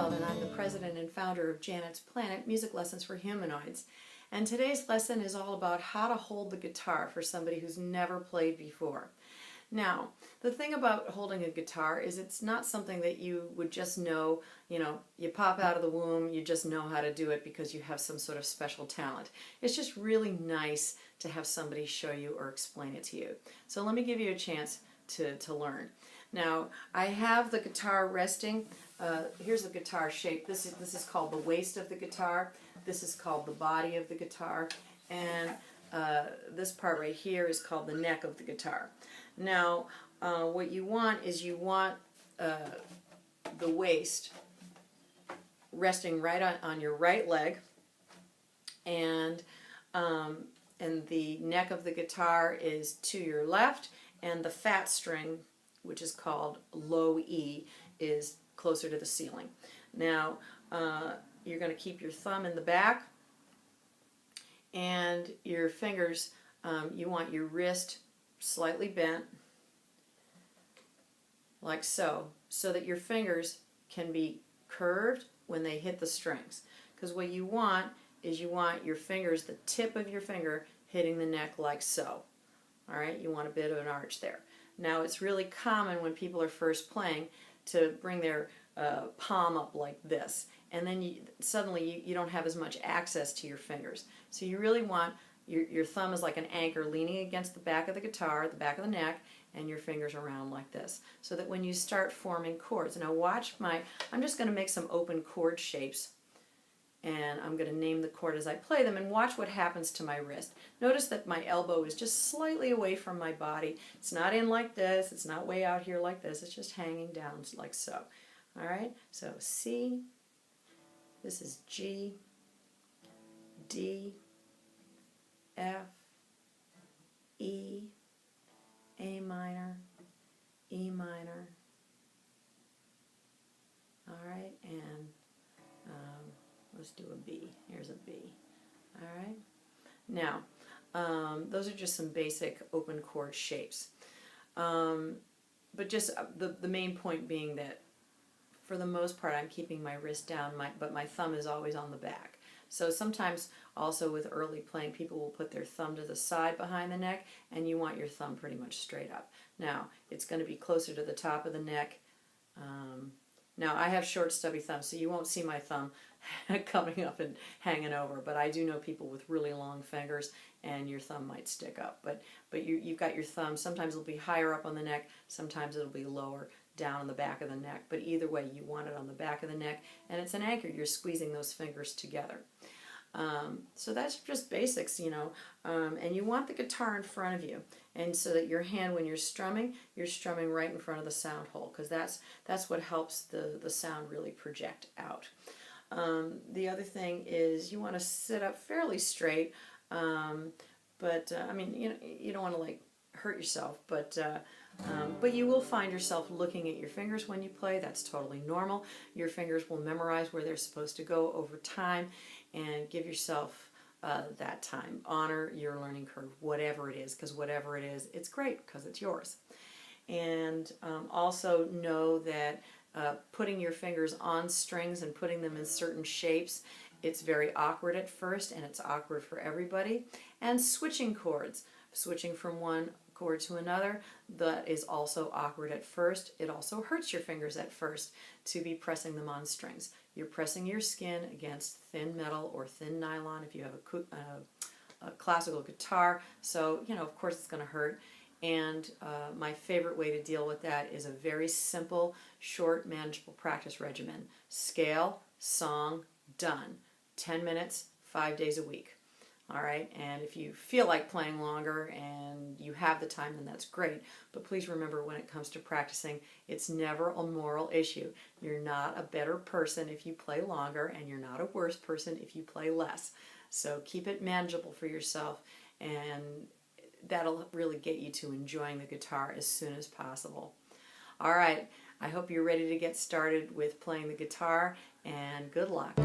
Weld, and I'm the president and founder of Janet's Planet, Music Lessons for Humanoids. And today's lesson is all about how to hold the guitar for somebody who's never played before. Now, the thing about holding a guitar is it's not something that you would just know, you pop out of the womb, you just know how to do it because you have some sort of special talent. It's just really nice to have somebody show you or explain it to you. So let me give you a chance to learn. Now, I have the guitar resting. Here's the guitar shape. This is called the waist of the guitar. This is called the body of the guitar. And this part right here is called the neck of the guitar. Now, what you want is the waist resting right on your right leg, and the neck of the guitar is to your left, and the fat string, which is called low E, is closer to the ceiling. Now, you're going to keep your thumb in the back, and your fingers, you want your wrist slightly bent, like so that your fingers can be curved when they hit the strings. Because what you want is your fingers, the tip of your finger, hitting the neck like so. All right, you want a bit of an arch there. Now, it's really common when people are first playing to bring their palm up like this, and then suddenly you don't have as much access to your fingers. So you really want your thumb is like an anchor leaning against the back of the guitar, the back of the neck, and your fingers around like this, so that when you start forming chords. Now watch I'm just going to make some open chord shapes, and I'm going to name the chord as I play them, and watch what happens to my wrist. Notice that my elbow is just slightly away from my body. It's not in like this, it's not way out here like this, it's just hanging down like so. All right, so C, this is G, D, F, E, A minor, E minor. All right, and let's do a B. Here's a B. All right. Now, those are just some basic open chord shapes. But just the main point being that for the most part I'm keeping my wrist down, but my thumb is always on the back. So sometimes also with early playing, people will put their thumb to the side behind the neck, and you want your thumb pretty much straight up. Now, it's going to be closer to the top of the neck. Now, I have short, stubby thumbs, so you won't see my thumb coming up and hanging over, but I do know people with really long fingers, and your thumb might stick up. But you've got your thumb. Sometimes it'll be higher up on the neck, sometimes it'll be lower down on the back of the neck, but either way, you want it on the back of the neck, and it's an anchor. You're squeezing those fingers together. So that's just basics, and you want the guitar in front of you, and so that your hand, when you're strumming right in front of the sound hole, because that's what helps the sound really project out. The other thing is you want to sit up fairly straight, but I mean, you don't want to like hurt yourself, but you will find yourself looking at your fingers when you play. That's totally normal. Your fingers will memorize where they're supposed to go over time, and give yourself that time. Honor your learning curve, whatever it is, because whatever it is, it's great because it's yours. And also know that putting your fingers on strings and putting them in certain shapes, it's very awkward at first, and it's awkward for everybody. And switching chords, switching from one chord to another, that is also awkward at first. It also hurts your fingers at first to be pressing them on strings. You're pressing your skin against thin metal or thin nylon if you have a classical guitar, so of course it's going to hurt. And my favorite way to deal with that is a very simple, short, manageable practice regimen. Scale, song, done. 10 minutes, 5 days a week. All right, and if you feel like playing longer and you have the time, then that's great. But please remember, when it comes to practicing, it's never a moral issue. You're not a better person if you play longer, and you're not a worse person if you play less. So keep it manageable for yourself, and that'll really get you to enjoying the guitar as soon as possible. All right, I hope you're ready to get started with playing the guitar, and good luck.